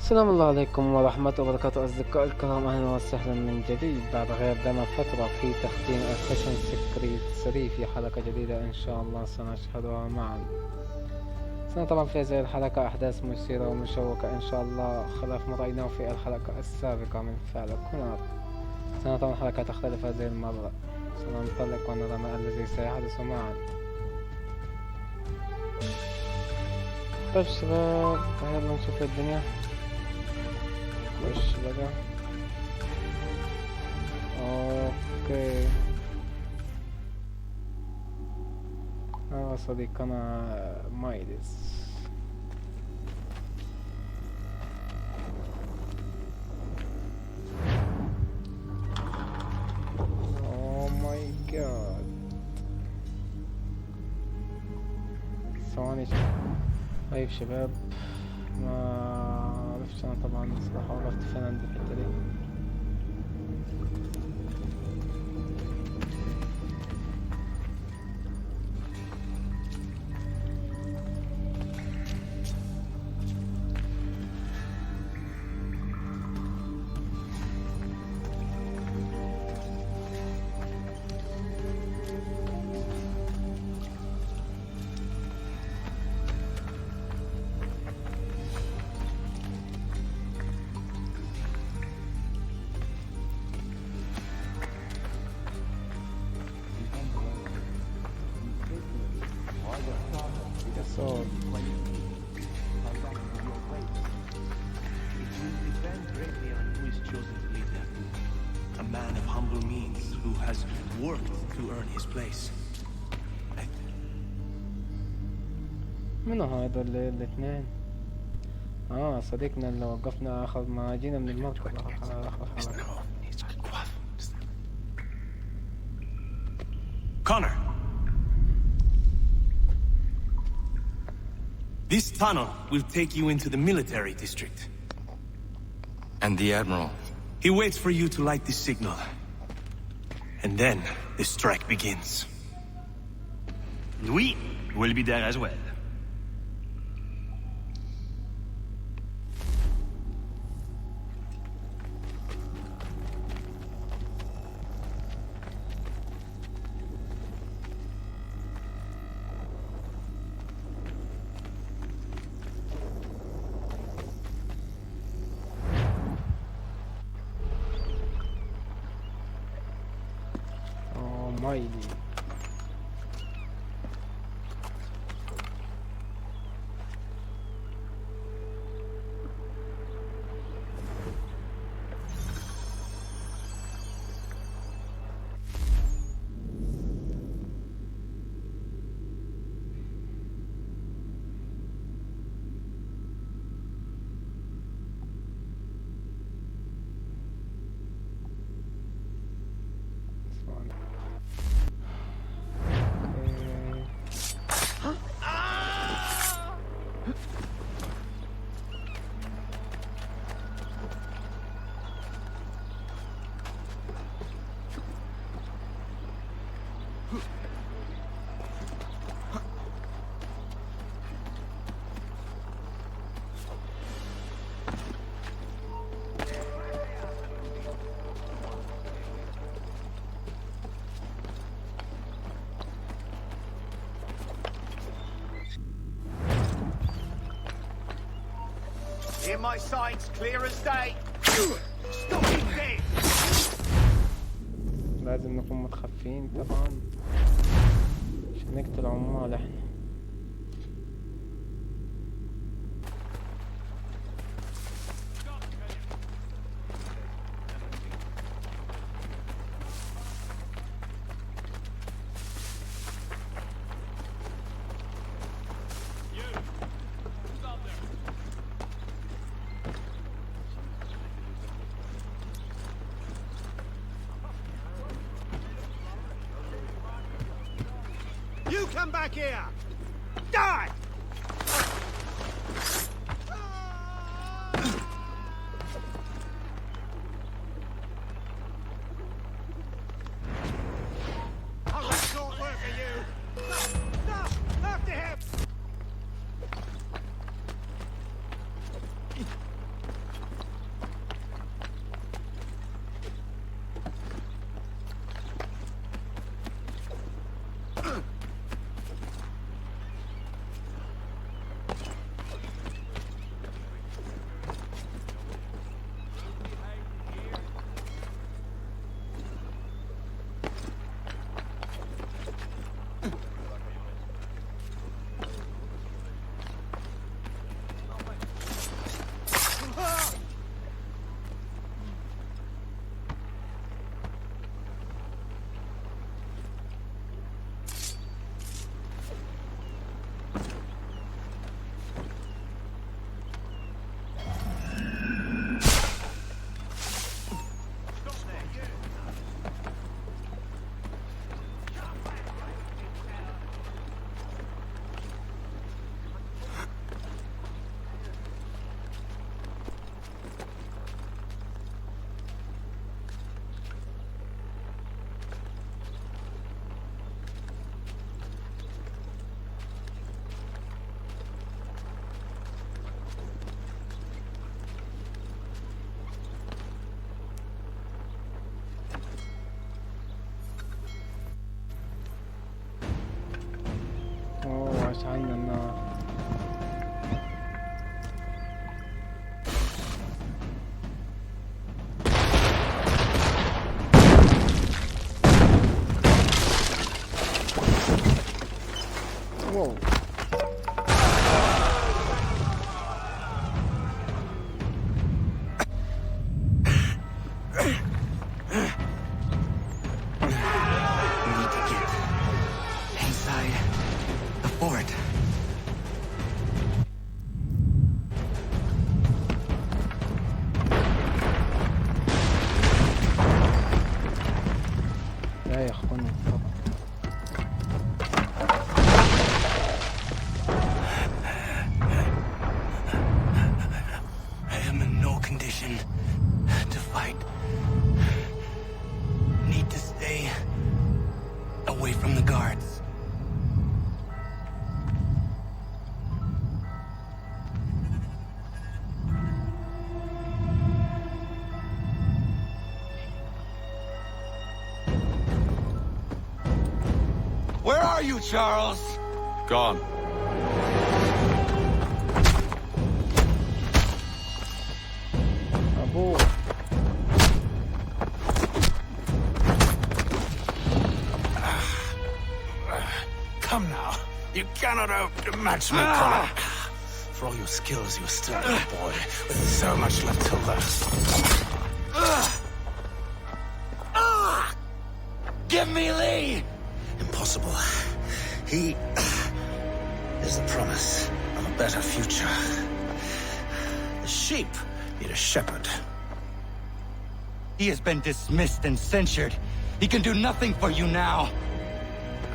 السلام الله عليكم ورحمة وبركاته أصدقائي الكرام، أهلا وسهلا من جديد بعد غياب فترة في تختيم الفاشن سكريت 3 في حلقة جديدة إن شاء الله سنشهدها معا. طبعا في هذه الحلقة أحداث مثيرة ومشوقة إن شاء الله خلاف ما رأيناه في الحلقة السابقة من فعل كونور. طبعا الحلقة تختلف هذه المرة، سننطلق ونرى ما الذي سيحدث معا. طيب شباب، يلا نشوف الدنيا. وش بقى؟ اوكي صديقنا مايدس. اوه ماي جاد، ثواني. طيب شباب، ما عرفتش انا طبعا صراحة وقفت فين عند الحتة دي. A man of humble means who has worked to earn his place. من هذا الاثنين؟ صديقنا اللي وقفنا آخر ما جينا من المركب. Connor! This tunnel will take you into the military district. And the Admiral? He waits for you to light the signal. And then the strike begins. We will be there as well. مايلي Hear my signs clear as day. Stop it dead. لازم نكون متخفين طبعا عشان نقتل عمال احنا. You come back here! Die! I'll short work for you! No! After him! يخونني طبعا. I am in no condition to fight. Need to stay away from the guards. Where are you, Charles? Gone. أبوه. Come now. You cannot outmatch me, Connor. For all your skills, you are still a little boy with so much left to learn. Give me Lee! Impossible. He is the promise of a better future. The sheep need a shepherd. He has been dismissed and censured. He can do nothing for you now.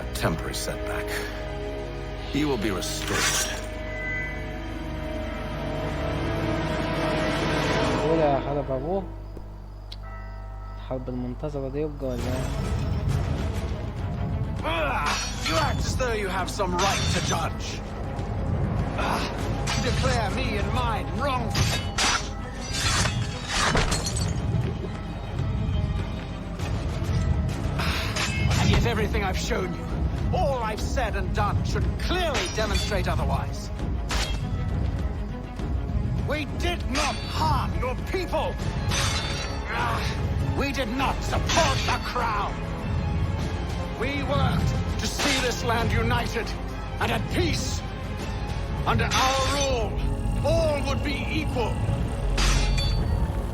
A temporary setback. He will be restored. ولا حلب أبوه. الحرب المنتظرة دي يبقى ولا إيه؟ You act as though you have some right to judge. Declare me and mine wrongful. And yet everything I've shown you, all I've said and done, should clearly demonstrate otherwise. We did not harm your people. We did not support the crown. We worked to see this land united and at peace. Under our rule, all would be equal.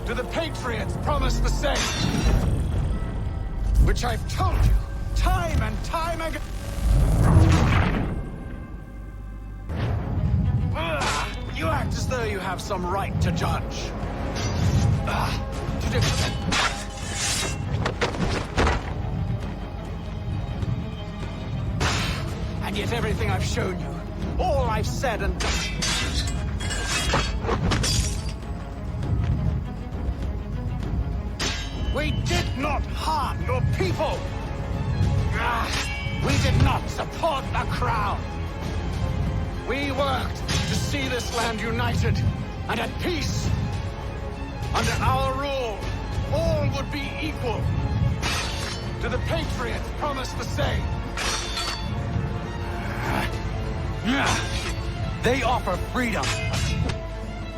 To the patriots promised the same, which I've told you time and time again. You act as though you have some right to judge. And yet everything I've shown you, all I've said and done. We did not harm your people. We did not support the crown. We worked to see this land united and at peace. Under our rule, all would be equal. To the patriots promised the same. They offer freedom,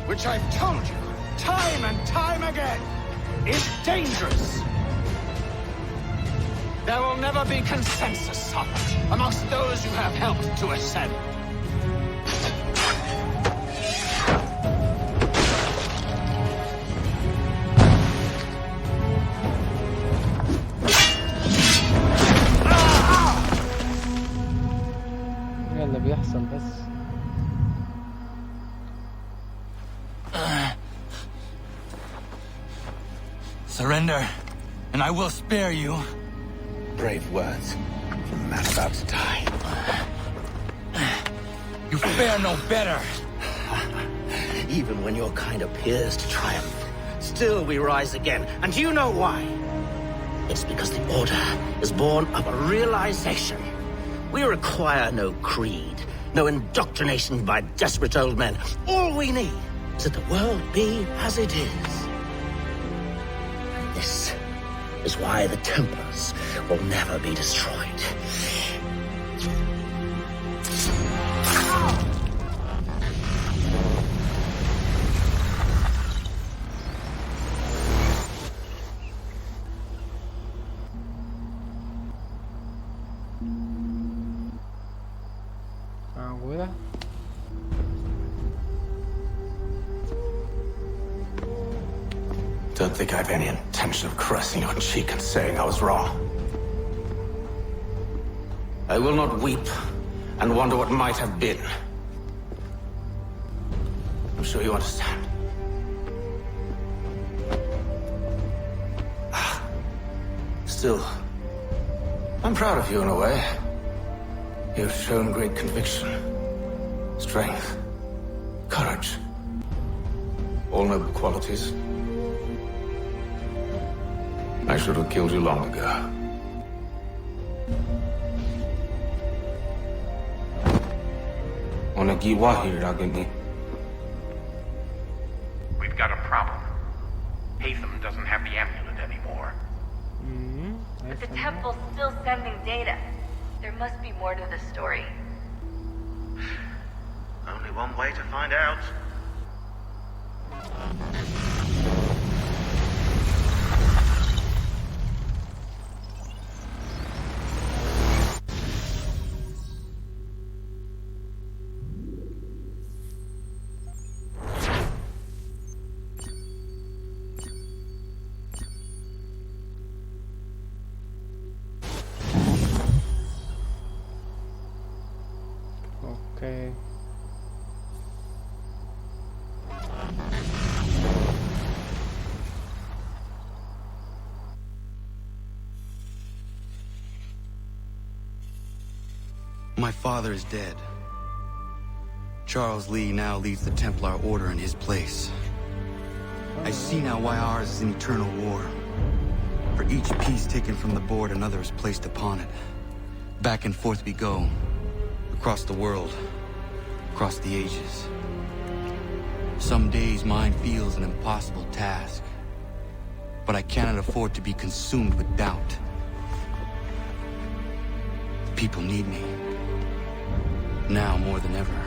Which I've told you time and time again is dangerous. There will never be consensus on it amongst those you have helped to ascend. إيه اللي بيحصل بس؟ surrender, and I will spare you. Brave words from a man about to die. You fare no better. Even when your kind appears to triumph, still we rise again. And you know why? It's because the Order is born of a realization. We require no creed, no indoctrination by desperate old men. All we need is that the world be as it is. And this is why the Templars will never be destroyed. معقولة؟ Don't think I have any intention of caressing your cheek and saying I was wrong. I will not weep and wonder what might have been. I'm sure you understand. Still, I'm proud of you in a way. You've shown great conviction, strength, courage. All noble qualities. I should have killed you long ago. We've got a problem. Heytham doesn't have the amulet anymore. But the temple's still sending data. There must be more to this story. Only one way to find out. Okay. My father is dead. Charles Lee now leads the Templar Order in his place. I see now why ours is an eternal war. For each piece taken from the board, another is placed upon it. Back and forth we go. Across the world. Across the ages. Some days mine feels an impossible task. But I cannot afford to be consumed with doubt. The people need me. Now more than ever.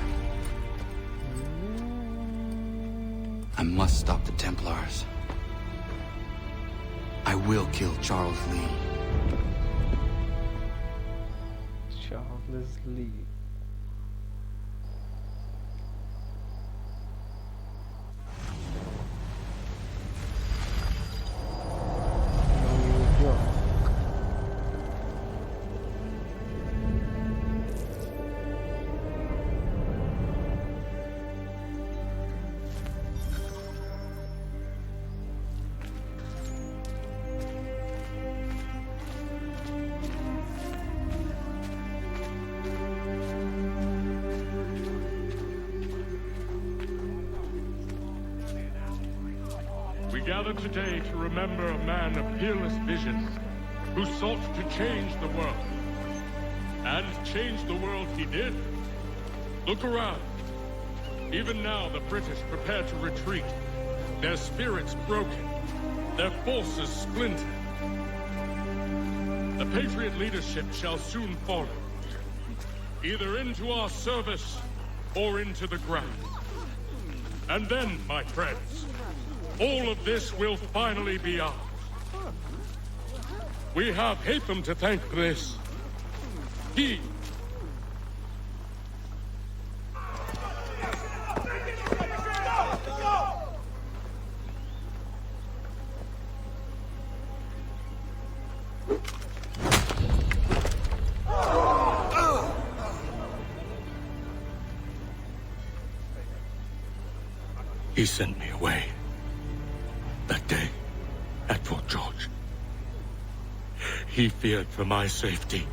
I must stop the Templars. I will kill Charles Lee. Charles Lee. New York. We gather today to remember a man of peerless vision who sought to change the world. And change the world he did. Look around. Even now the British prepare to retreat. Their spirits broken. Their forces splintered. The Patriot leadership shall soon follow. Either into our service or into the ground. And then, my friends, all of this will finally be ours. We have Heytham to thank for this. He... He sent me away. That day, at Fort George. He feared for my safety.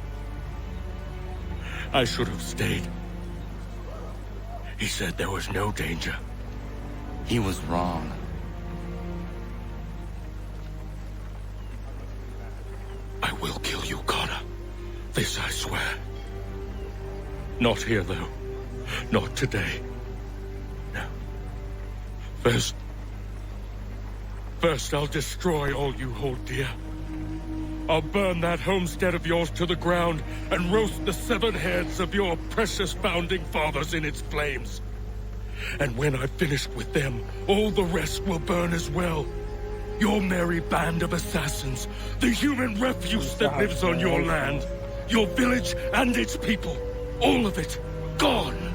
I should have stayed. He said there was no danger. He was wrong. I will kill you, Connor. This I swear. Not here, though. Not today. No. First, I'll destroy all you hold dear. I'll burn that homestead of yours to the ground and roast the severed heads of your precious founding fathers in its flames. And when I've finished with them, all the rest will burn as well. Your merry band of assassins, the human refuse that lives on your land, your village and its people, all of it, gone.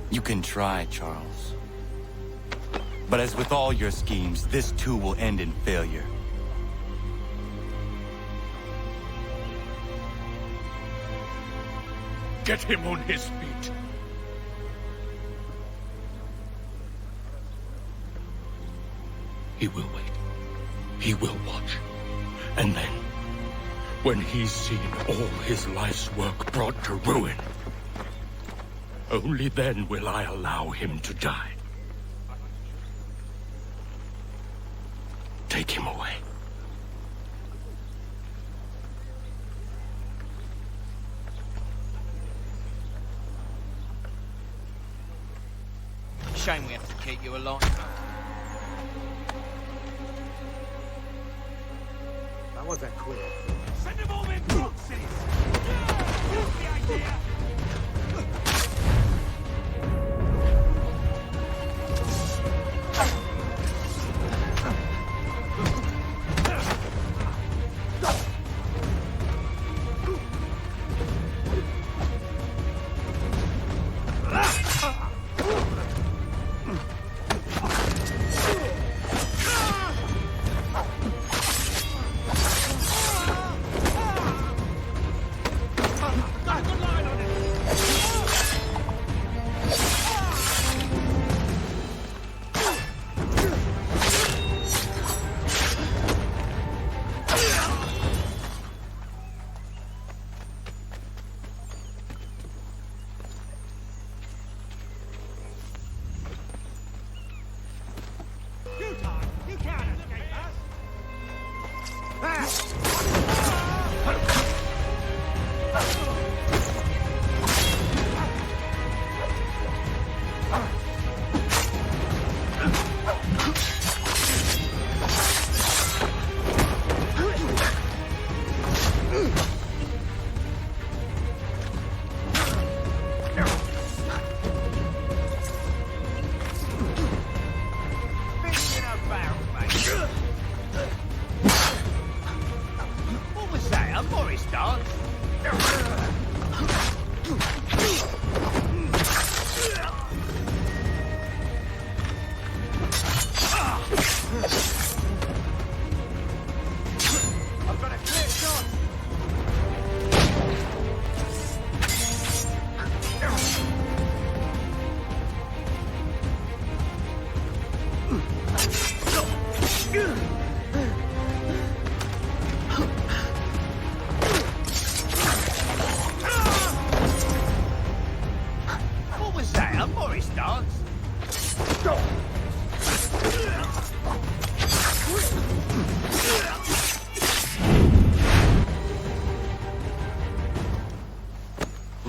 You can try, Charles. But as with all your schemes, this too will end in failure. Get him on his feet. He will wait. He will watch. And then, when he's seen all his life's work brought to ruin, only then will I allow him to die. Take him away. Shame we have to keep you alive. That wasn't quick. Send them all in boxes! What's the idea?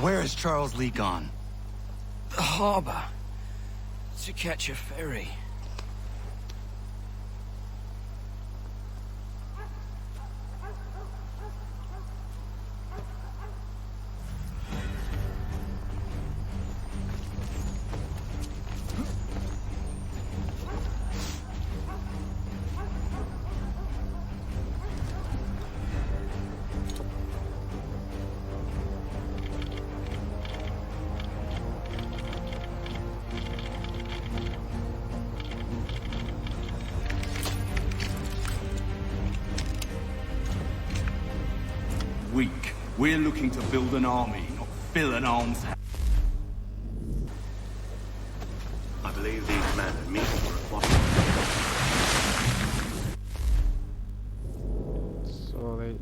Where is Charles Lee gone? The harbor. To catch a ferry. Weak. We're looking to build an army, not fill an almshouse. I believe these men are meeting for a while. سوري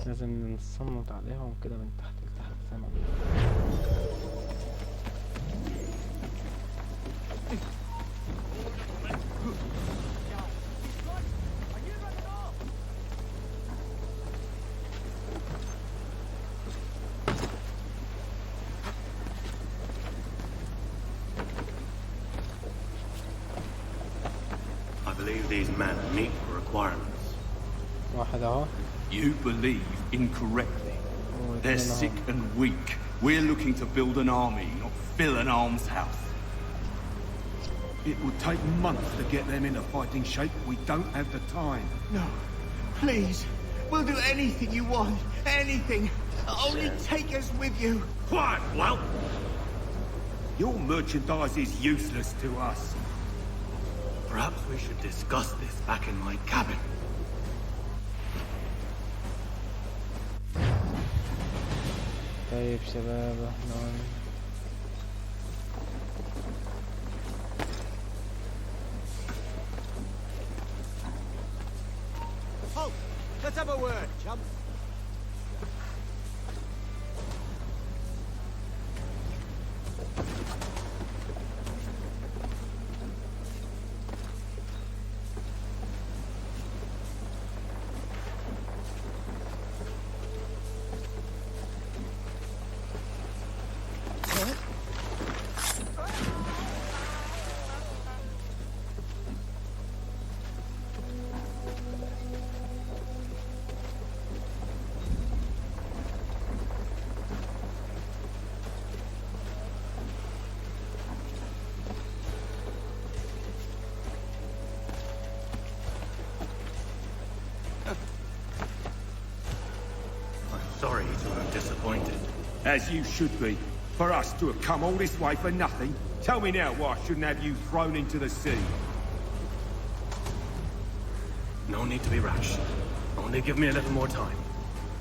لازم نصمد عليهم كده من تحت لتحت زي ما I believe these men meet the requirements. واحد اهو. You believe incorrectly. They're sick and weak. We're looking to build an army, not fill an almshouse. It would take months to get them into fighting shape. We don't have the time. No, please. We'll do anything you want. Anything. Only take us with you. Quiet, well. Your merchandise is useless to us. Perhaps we should discuss this back in my cabin. طيب شباب احنا Let's have a word, chump. Sorry to have disappointed. As you should be. For us to have come all this way for nothing. Tell me now why I shouldn't have you thrown into the sea. No need to be rash. Only give me a little more time.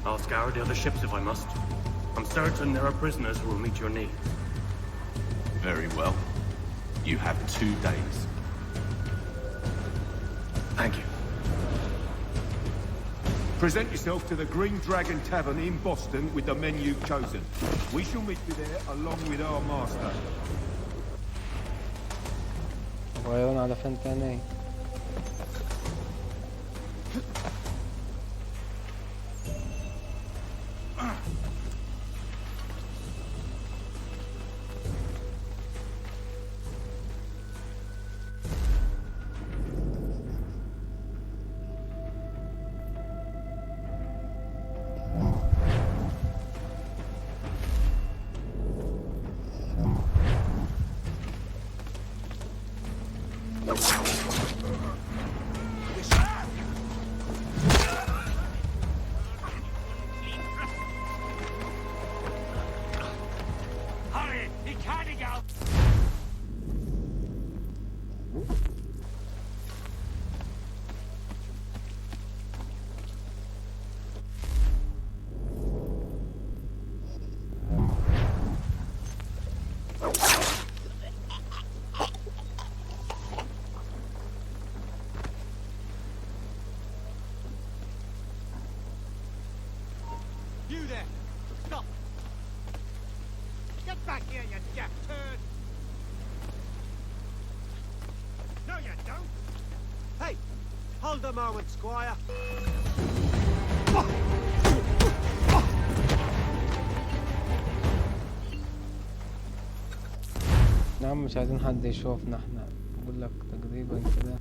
I'll scour the other ships if I must. I'm certain there are prisoners who will meet your need. Very well. You have 2 days. Thank you. Present yourself to the Green Dragon Tavern in Boston with the men you've chosen. We shall meet you there along with our master. غيرون على فنتاني. You there! Stop! Get back here, you deaf turd! No, you don't! Hey! Hold a moment, Squire! نعم مش عايزين حد يشوفنا احنا. بقول لك تقريبا كده.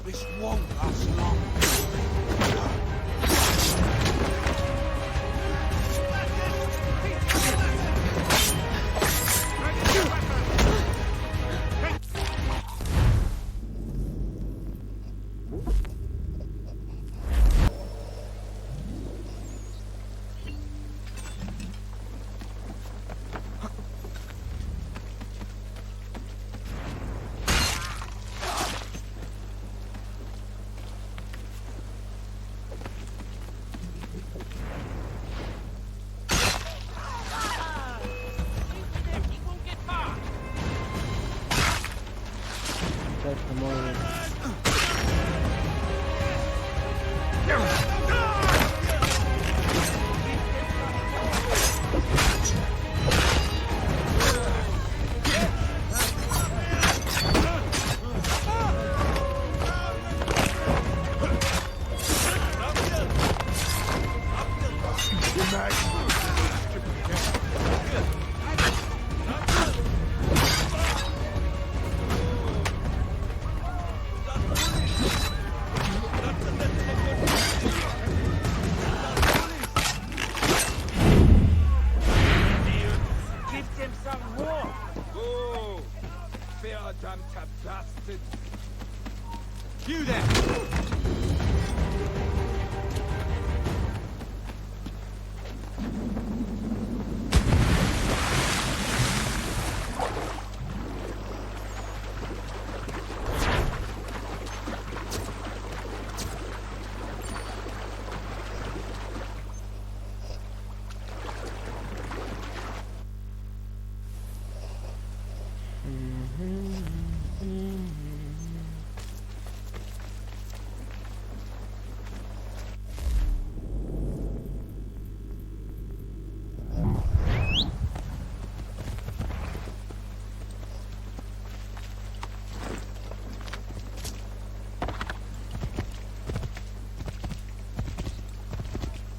This won't last long.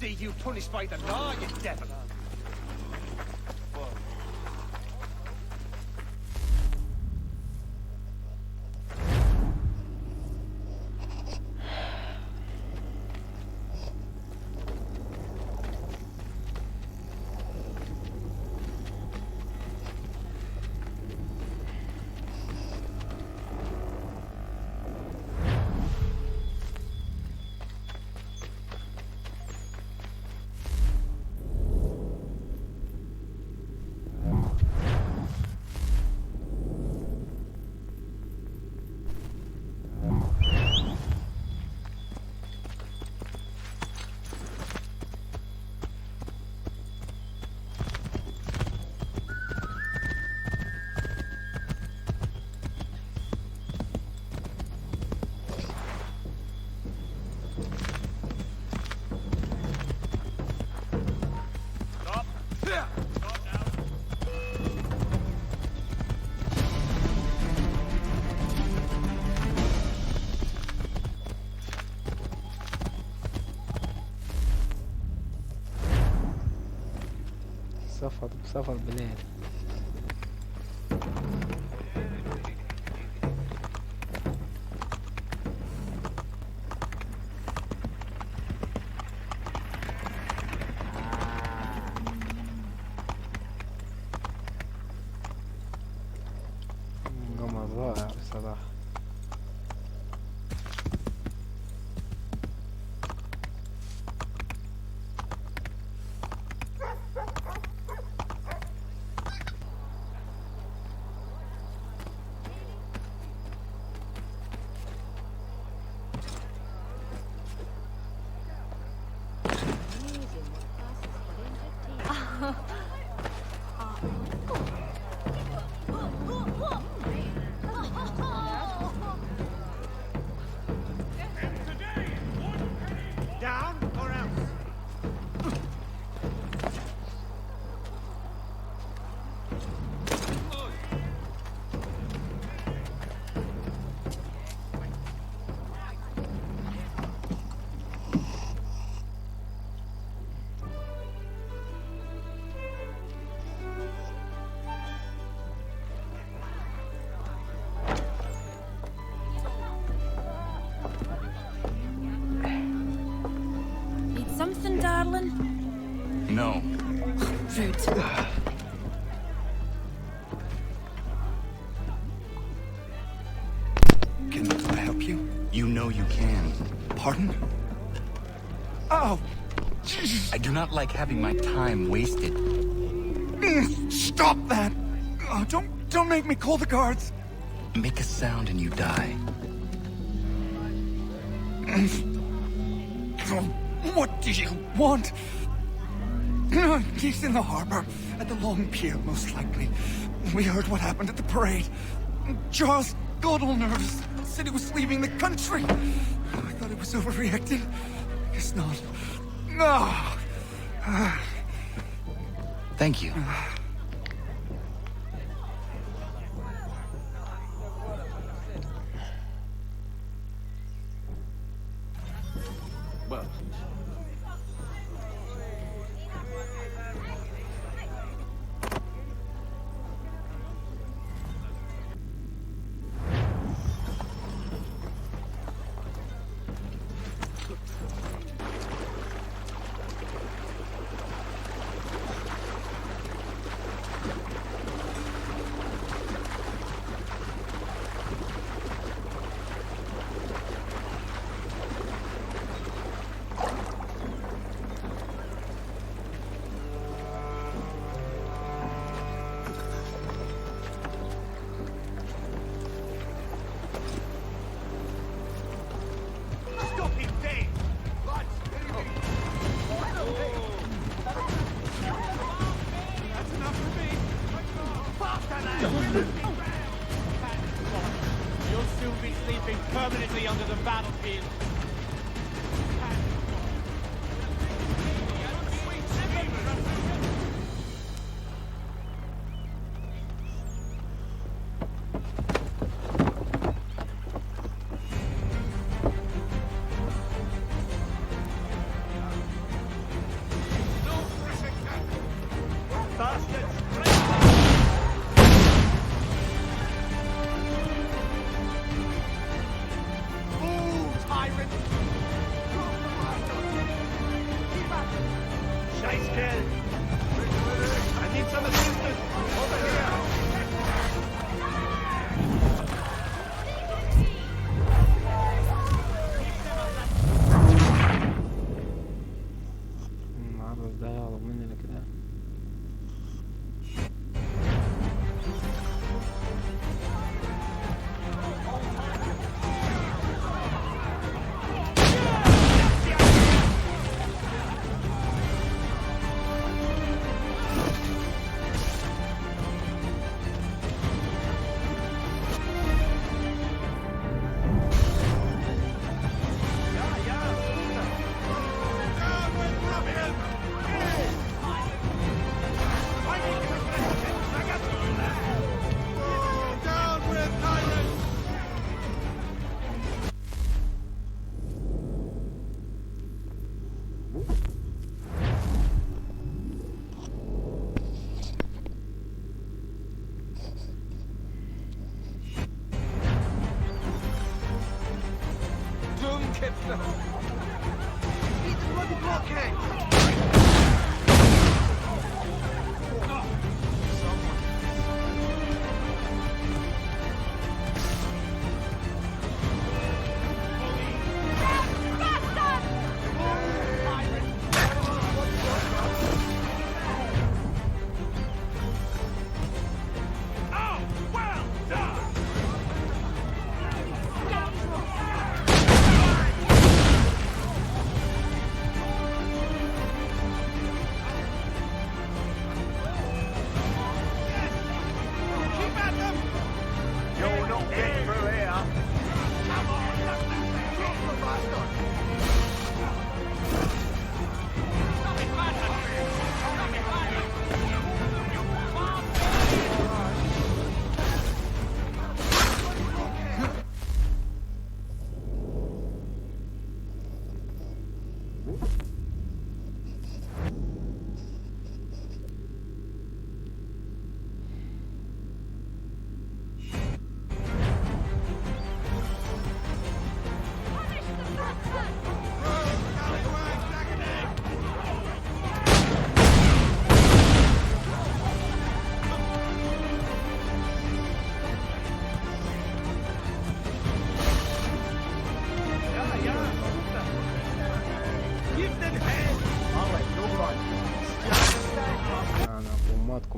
see you punished by the law, you devil. سفر بليل. قمر رائع بصراحة. Something, darling? No. Rude. Can I help you? You know you can. Pardon? Oh! Jesus. I do not like having my time wasted. Stop that! Oh, don't make me call the guards. Make a sound and you die. What do you want? He's in the harbor, at the long pier, most likely. We heard what happened at the parade. Charles got all nervous, said he was leaving the country. I thought he was overreacting. Guess not. No. Thank you. Well. killed. I need some assistance. Over here. العرض ده يهرب مننا كده.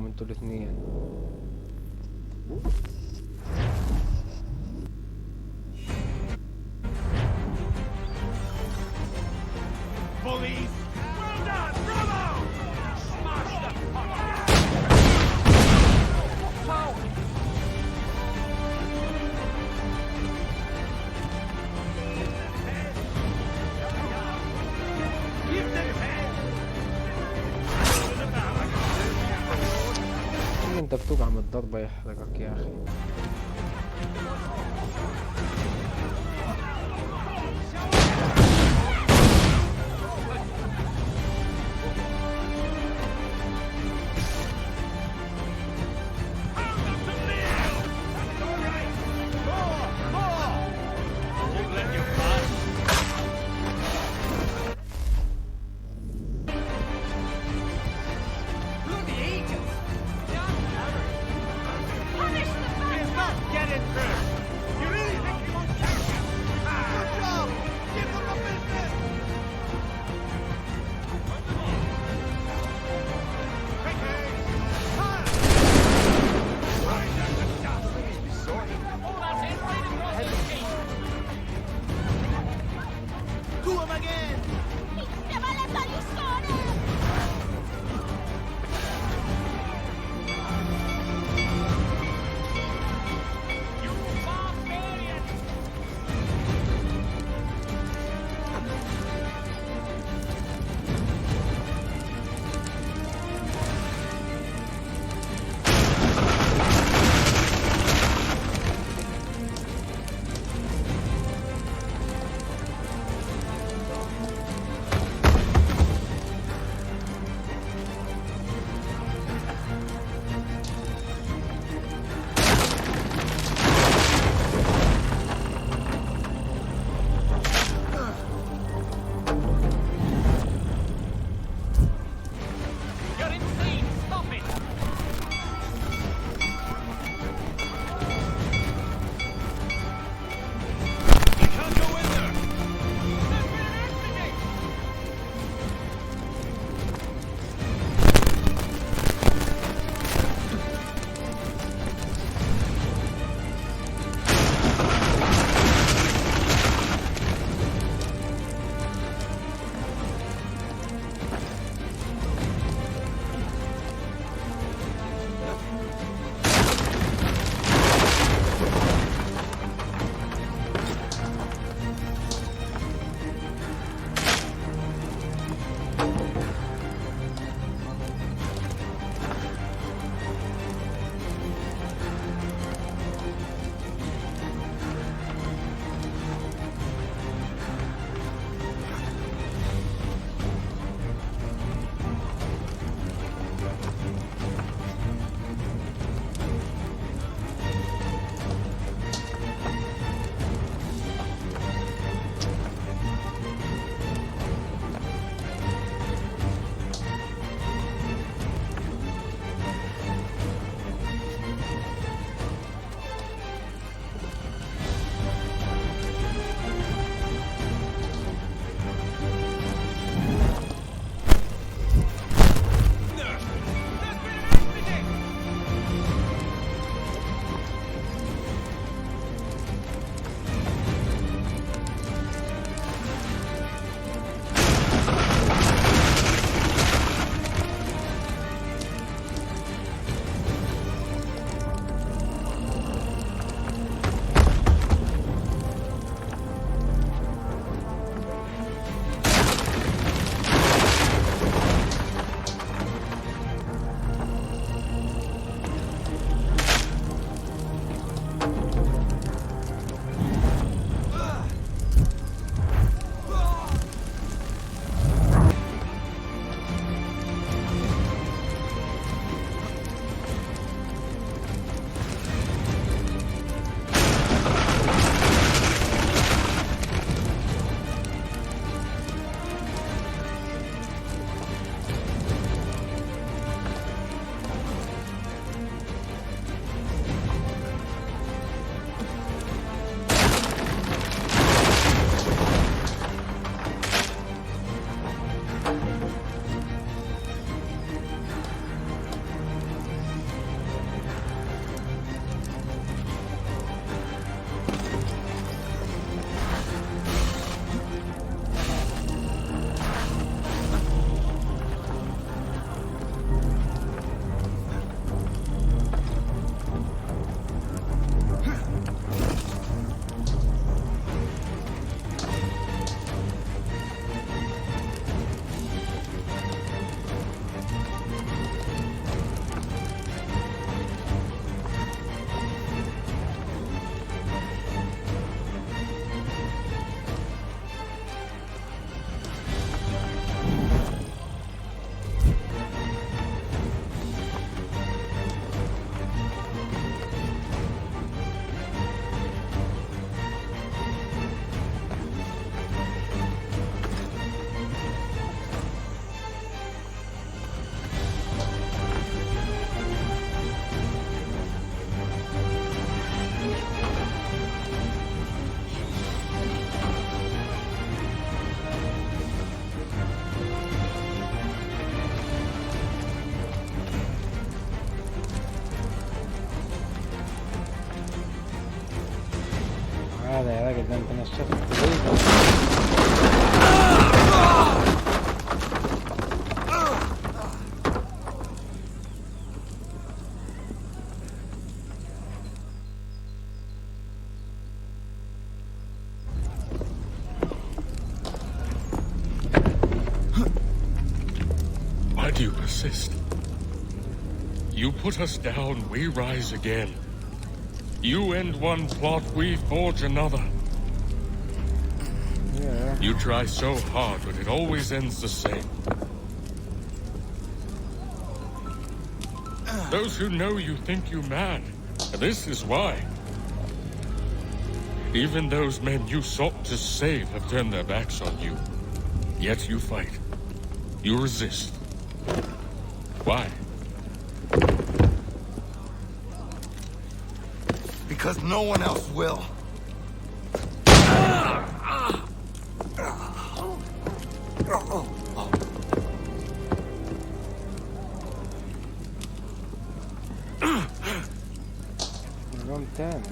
انتوا الاثنين. انت بتوجع من الضربة يحرقك يا اخي. شفت زي Why do you persist? You put us down, we rise again. You end one plot, we forge another. Yeah. You try so hard, but it always ends the same. Those who know you think you mad, and this is why. Even those men you sought to save have turned their backs on you. Yet you fight. You resist. Why? Because no one else will. نظام تاني.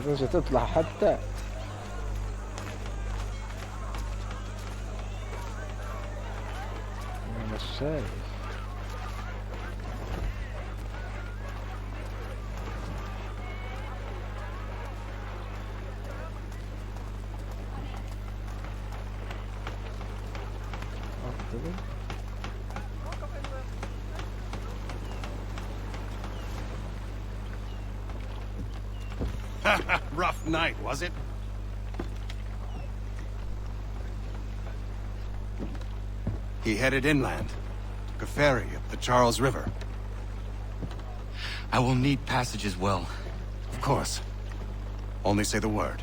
الرجل تطلع حتى انا مش شايف. Rough night, was it? He headed inland. Took a ferry up the Charles River. I will need passage as well. Of course. Only say the word.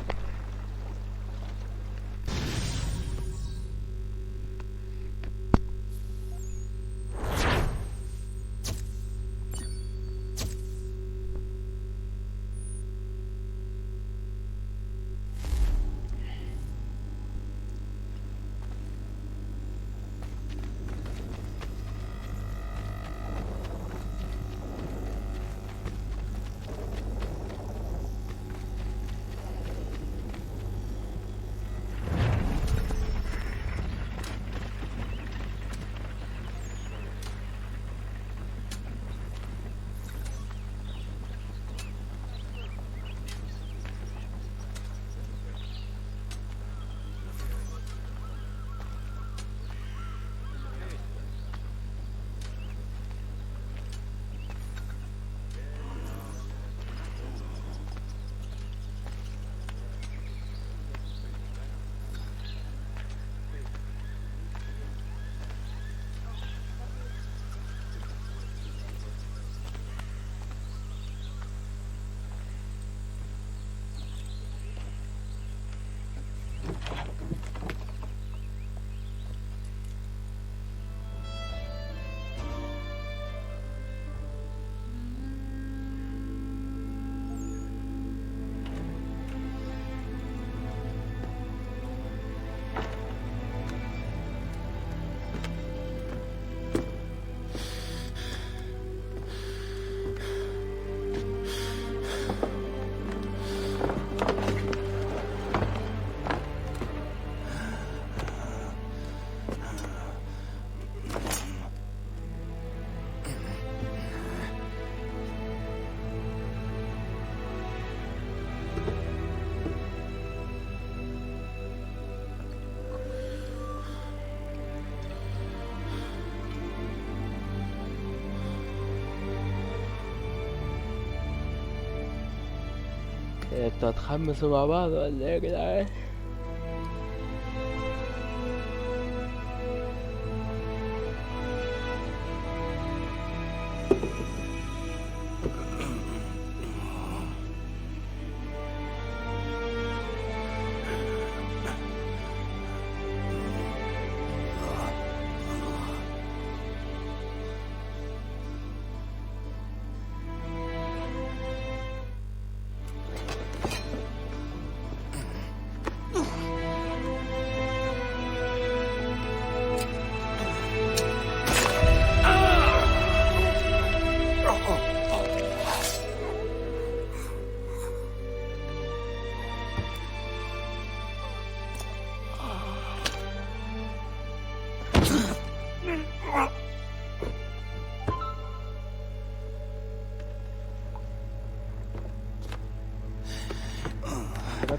انتوا هتحمسوا مع بعض ولا ايه يا جدعان؟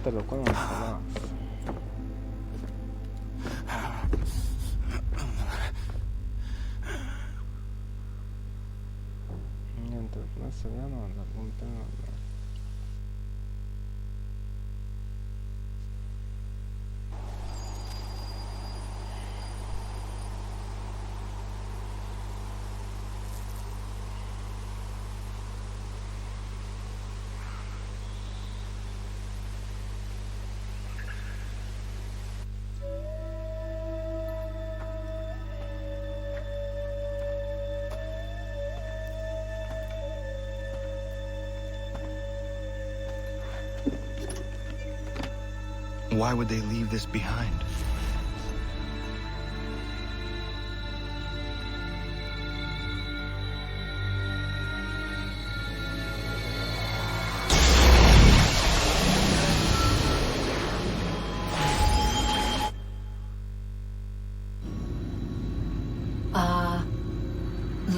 قتلوا كونور خلاص. انت بتمثل يعني ولا تقوم تاني ولا؟ Why would they leave this behind?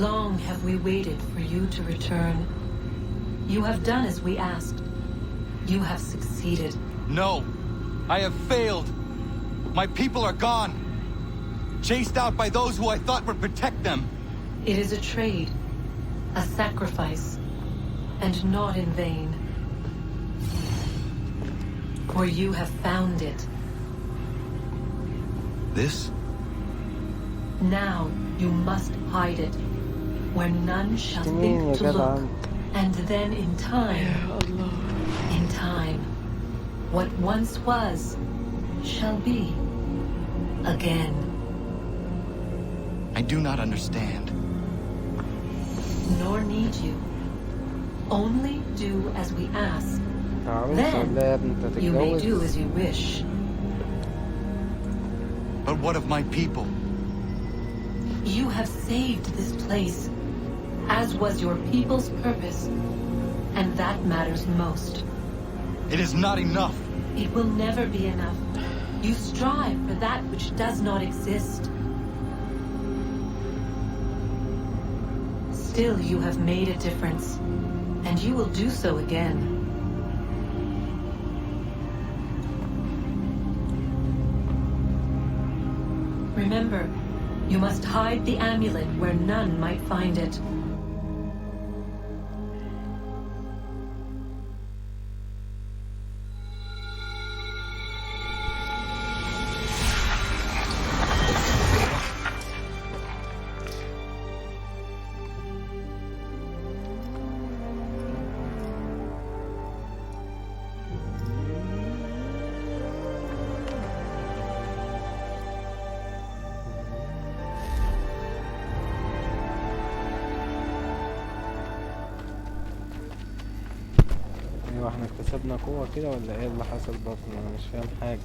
Long have we waited for you to return. You have done as we asked. You have succeeded. No! I have failed! My people are gone! Chased out by those who I thought would protect them! It is a trade, a sacrifice, and not in vain. For you have found it. This? Now you must hide it, where none shall think to look. And then in time, what once was, shall be, again. I do not understand. Nor need you. Only do as we ask. Then, you may do as you wish. But what of my people? You have saved this place, as was your people's purpose, and that matters most. It is not enough. It will never be enough. You strive for that which does not exist. Still, you have made a difference, and you will do so again. Remember, you must hide the amulet where none might find it. احنا اكتسبنا قوة كده ولا ايه اللي حصل برضه؟ انا مش فاهم حاجة.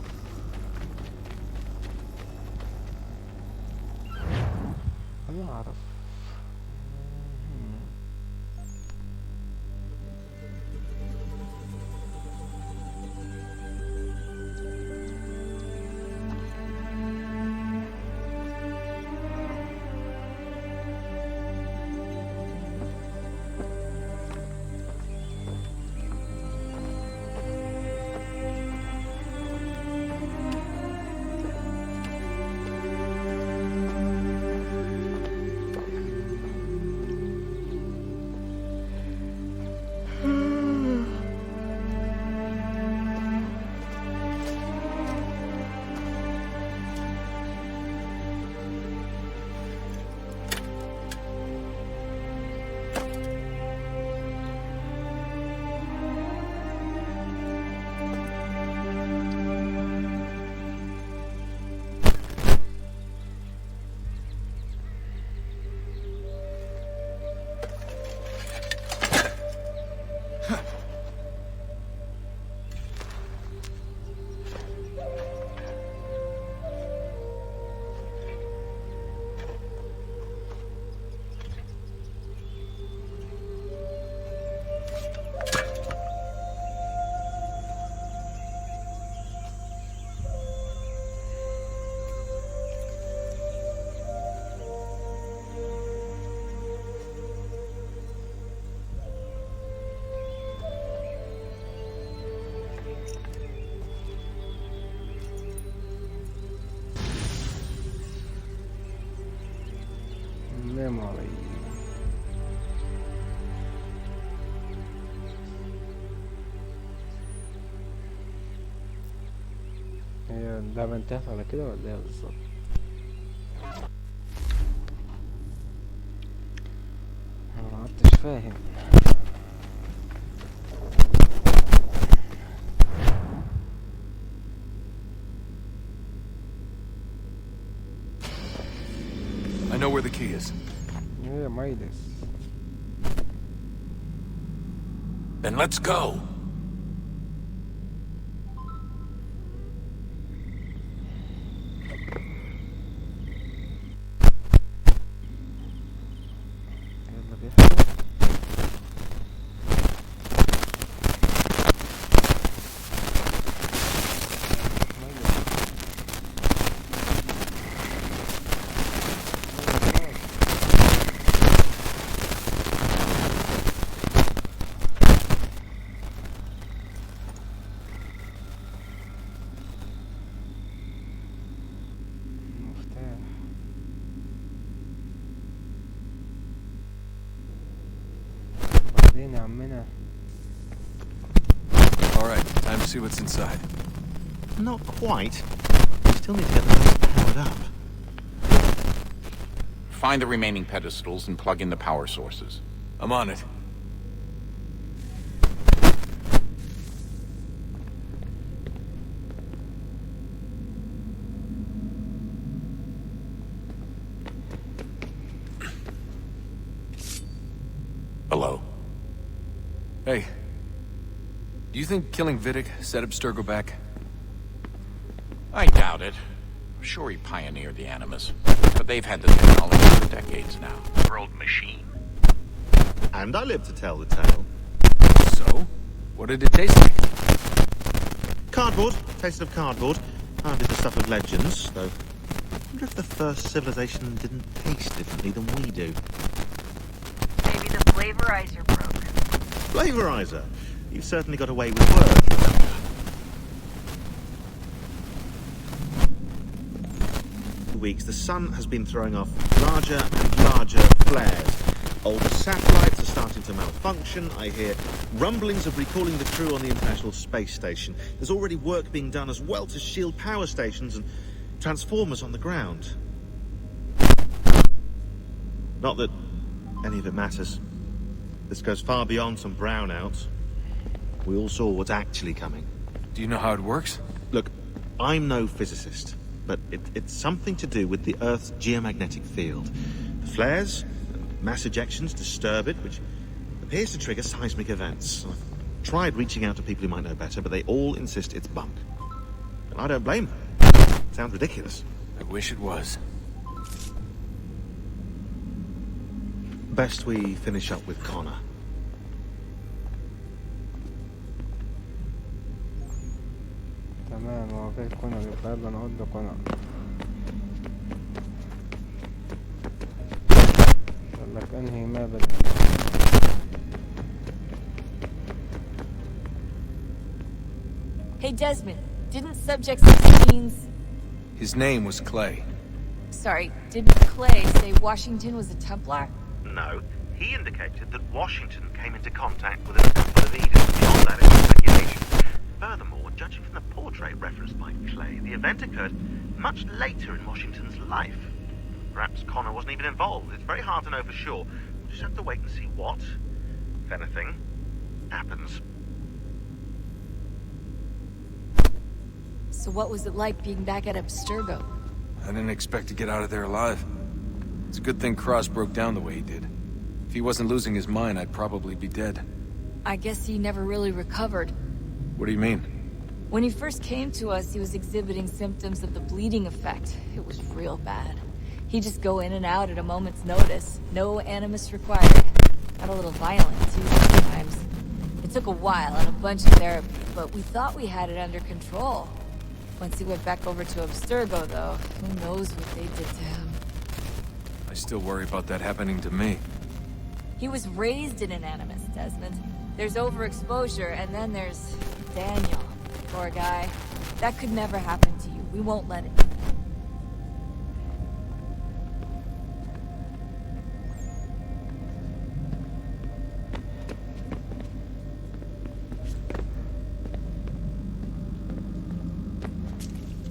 انا اعرف. memory. هي اللعبة انتهت على كده ولا ايه بالظبط؟ انا معدتش فاهم. I know where the key is. Yeah, Midas. Then let's go. Alright, time to see what's inside. Not quite. We still need to get the place powered up. Find the remaining pedestals and plug in the power sources. I'm on it. Hello. Hey. Do you think killing Vidic set Abstergo back? I doubt it. I'm sure he pioneered the Animus, but they've had the technology for decades now. World machine. And I live to tell the tale. So? What did it taste like? Cardboard. Tasted of cardboard. Hardly the stuff of legends, though. I wonder if the first civilization didn't taste differently than we do. Maybe the flavorizer broke. Flavorizer? You've certainly got away with words. Weeks, the sun has been throwing off larger and larger flares. Older satellites are starting to malfunction. I hear rumblings of recalling the crew on the International Space Station. There's already work being done as well to shield power stations and transformers on the ground. Not that any of it matters. This goes far beyond some brownouts. We all saw what's actually coming. Do you know how it works? Look, I'm no physicist, but it's something to do with the Earth's geomagnetic field. The flares, mass ejections disturb it, which appears to trigger seismic events. I've tried reaching out to people who might know better, but they all insist it's bunk. And I don't blame them. It sounds ridiculous. I wish it was. Best we finish up with Connor. تمام هو في كونور يبقى يلا نقول له كونور. يقول لك انهي ما بدك. Hey Desmond, didn't Subject 16's... His name was Clay. Sorry, didn't Clay say Washington was a Templar? No, he indicated that Washington came into contact with a Templar of Eden. Beyond that, it's speculation. Furthermore, judging from the portrait referenced by Clay, the event occurred much later in Washington's life. Perhaps Connor wasn't even involved. It's very hard to know for sure. We'll just have to wait and see what, if anything, happens. So what was it like being back at Abstergo? I didn't expect to get out of there alive. It's a good thing Cross broke down the way he did. If he wasn't losing his mind, I'd probably be dead. I guess he never really recovered. What do you mean? When he first came to us, he was exhibiting symptoms of the bleeding effect. It was real bad. He'd just go in and out at a moment's notice. No animus required. Got a little violent, too, sometimes. It took a while and a bunch of therapy, but we thought we had it under control. Once he went back over to Abstergo, though, who knows what they did to him. I still worry about that happening to me. He was raised in an animus, Desmond. There's overexposure, and then there's Daniel. Poor guy. That could never happen to you. We won't let it.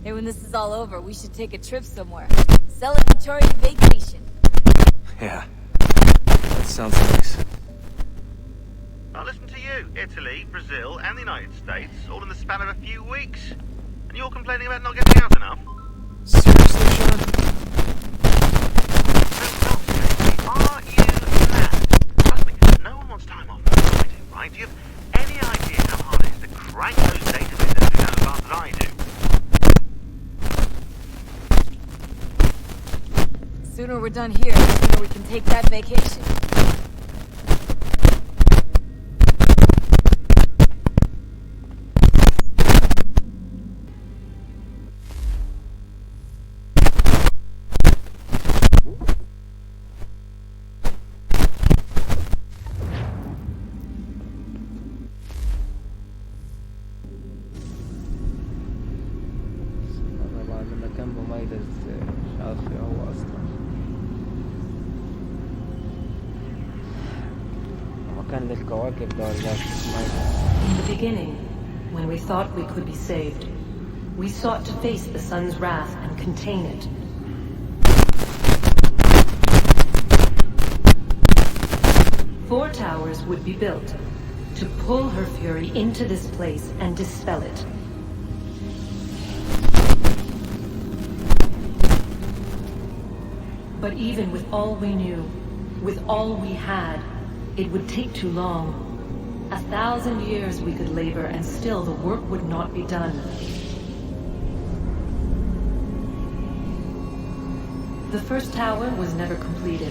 Hey, when this is all over, we should take a trip somewhere. Celebratory vacation. Yeah. That sounds nice. Now listen to you. Italy, Brazil, and the United States, all in the span of a few weeks. And you're complaining about not getting out enough? Seriously, Sean? Are you mad? Trust me, no one wants time off writing, right? Do you have any idea how hard it is to crank those databases as fast as I do? The sooner we're done here, the sooner we can take that vacation. In the beginning, when we thought we could be saved, we sought to face the sun's wrath and contain it. Four towers would be built to pull her fury into this place and dispel it. But even with all we knew, with all we had, it would take too long. 1,000 years we could labor and still the work would not be done. The first tower was never completed.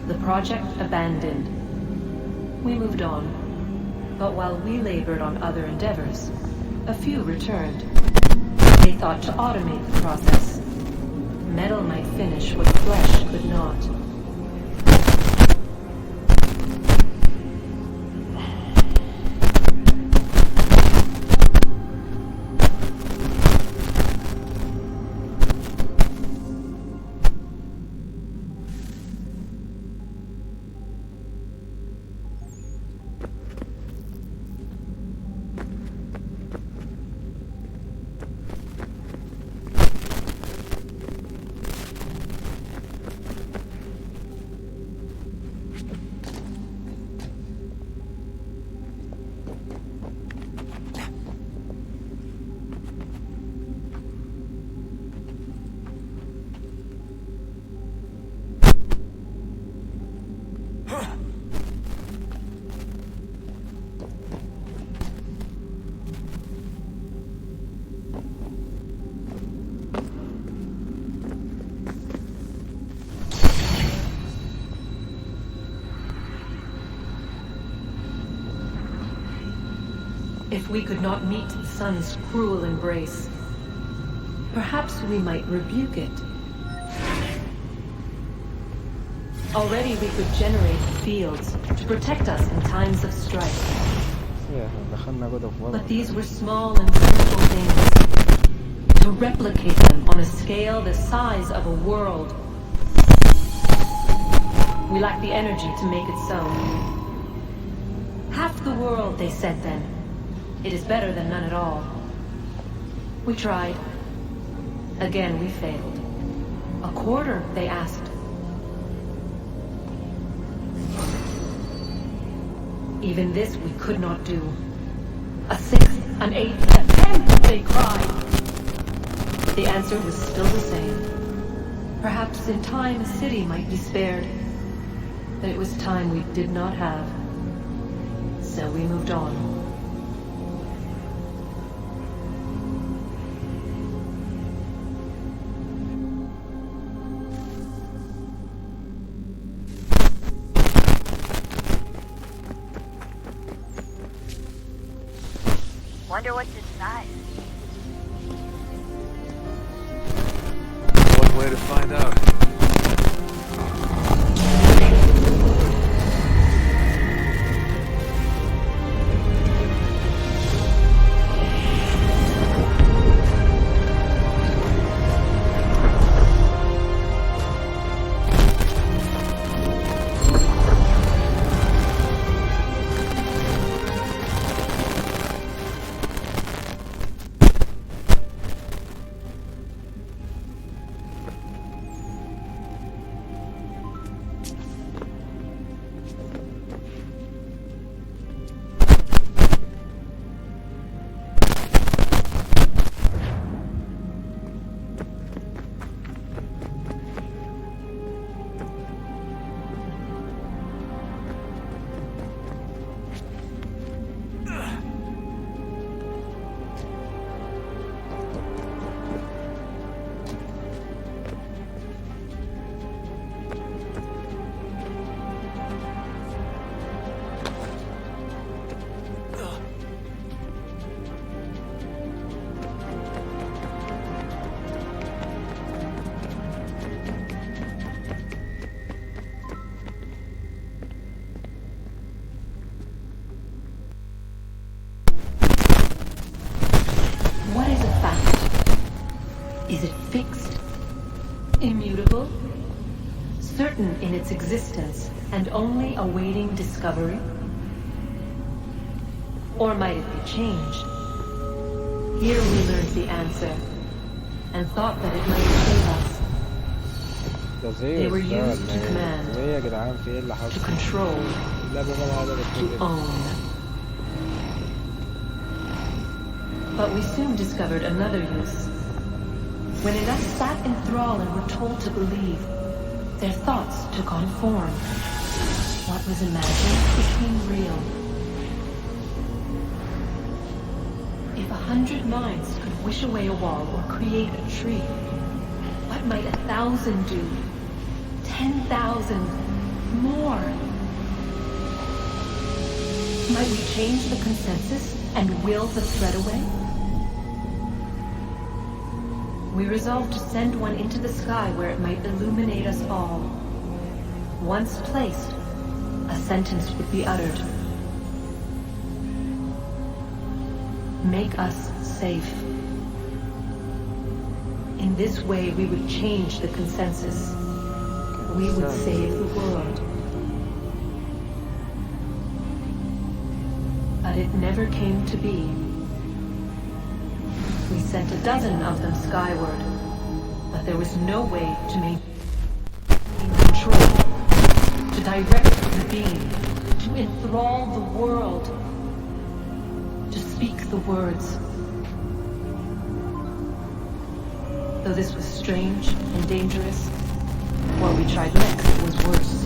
The project abandoned. We moved on. But while we labored on other endeavors, a few returned. They thought to automate the process. Metal might finish what flesh could not. If we could not meet the sun's cruel embrace, perhaps we might rebuke it. Already we could generate fields to protect us in times of strife. But these were small and simple things. To replicate them on a scale the size of a world, we lack the energy to make it so. Half the world, they said then. It is better than none at all. We tried. Again, we failed. A quarter, they asked. Even this we could not do. A sixth, an eighth, a tenth, they cried. The answer was still the same. Perhaps in time a city might be spared. But it was time we did not have. So we moved on. Wonder what's inside. One way to find out. certain in its existence and only awaiting discovery? Or might it be changed? Here we learned the answer, and thought that it might save us. They were used to command, to control, to own. But we soon discovered another use. When enough sat in thrall and were told to believe, their thoughts took on form. What was imagined became real. If 100 minds could wish away a wall or create a tree, what might 1,000 do? 10,000 more? Might we change the consensus and will the threat away? We resolved to send one into the sky where it might illuminate us all. Once placed, a sentence would be uttered. Make us safe. In this way, we would change the consensus. We would save the world. But it never came to be. We sent a dozen of them skyward, but there was no way to maintain control, to direct the beam, to enthrall the world, to speak the words. Though this was strange and dangerous, what we tried next was worse.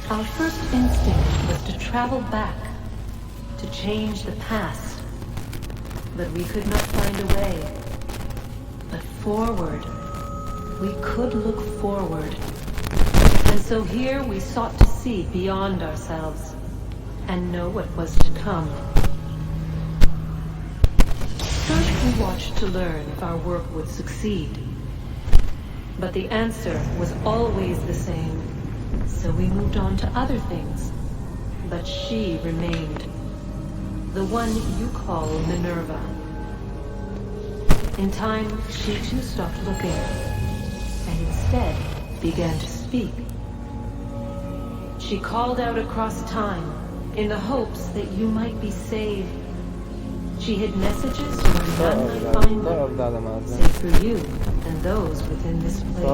Our first instinct was to travel back, to change the past. But we could not find a way. But forward, we could look forward. And so here we sought to see beyond ourselves, and know what was to come. First we watched to learn if our work would succeed. But the answer was always the same. So we moved on to other things. But she remained. The one you call Minerva. In time, she too stopped looking, and instead began to speak. She called out across time, in the hopes that you might be saved. She hid messages where none might find them, save for you and those within this place.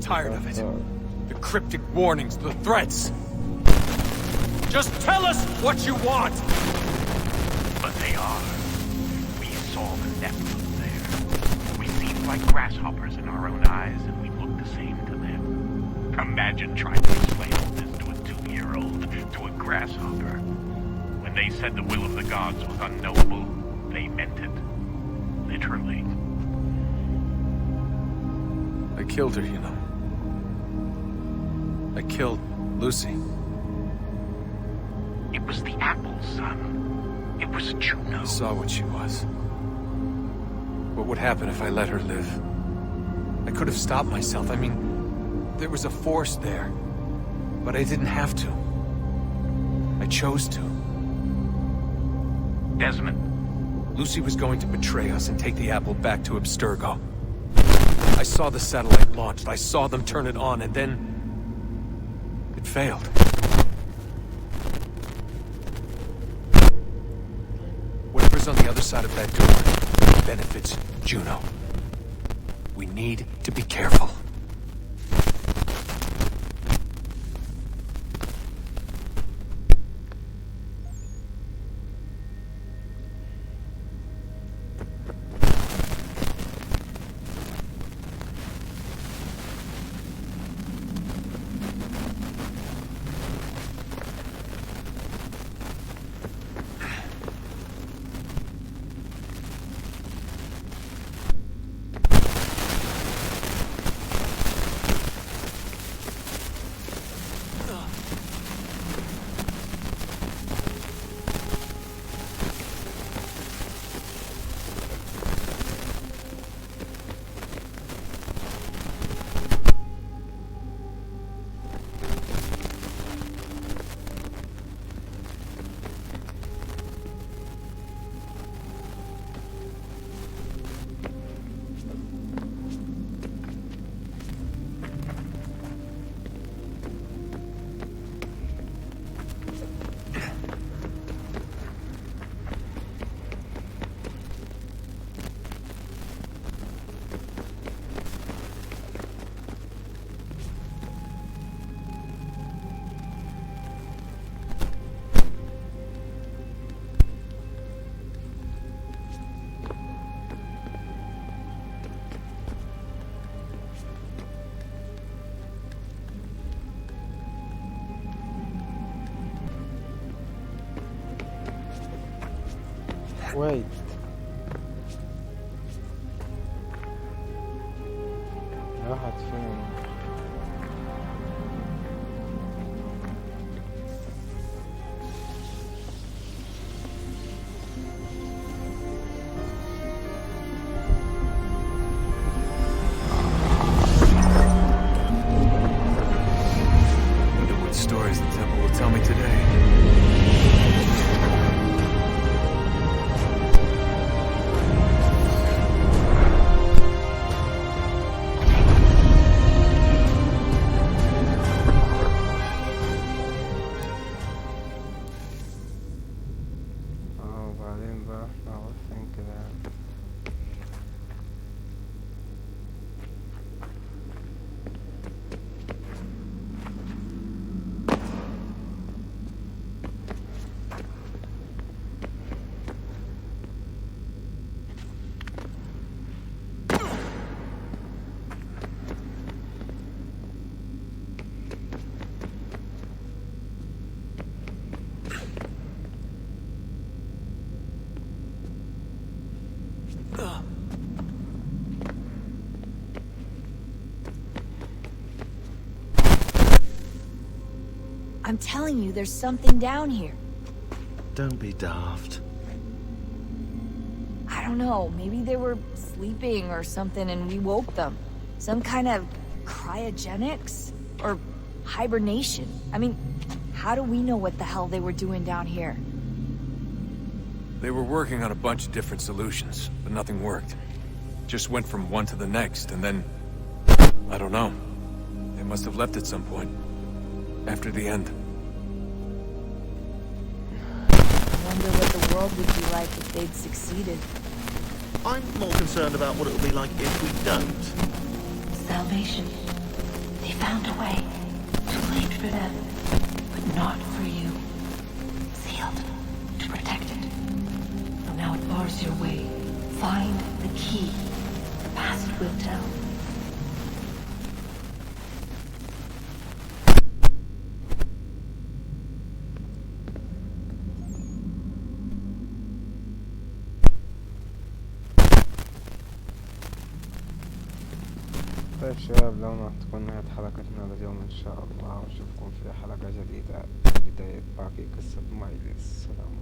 Tired of it. The cryptic warnings, the threats. Just tell us what you want! But they are. We saw the depth of there. We seemed like grasshoppers in our own eyes, and we looked the same to them. Imagine trying to explain all this to a 2-year-old, to a grasshopper. When they said the will of the gods was unknowable, they meant it. Literally. I killed her, you know. I killed Lucy. It was the apple, son. It was Juno. I saw what she was. What would happen if I let her live? I could have stopped myself. I mean, there was a force there. But I didn't have to. I chose to. Desmond. Lucy was going to betray us and take the apple back to Abstergo. I saw the satellite launched. I saw them turn it on, and then... it failed. Whatever's on the other side of that door benefits Juno. We need to be careful. Wait. راحت فين؟ Wonder what stories the temple will tell me today. I'm telling you, there's something down here. Don't be daft. I don't know, maybe they were sleeping or something and we woke them. Some kind of cryogenics? Or hibernation? I mean, how do we know what the hell they were doing down here? They were working on a bunch of different solutions, but nothing worked. Just went from one to the next, and then... I don't know. They must have left at some point. After the end. I wonder what the world would be like if they'd succeeded. I'm more concerned about what it will be like if we don't. Salvation. They found a way. Too late for them, but not for you. Sealed to protect it. And now it bars your way. Find the key. The past will tell. طيب شباب، لو ما تكون نهاية حلقتنا اليوم إن شاء الله، ونشوفكم في حلقة جديدة في بداية باقي قصة مايلز. السلام عليكم.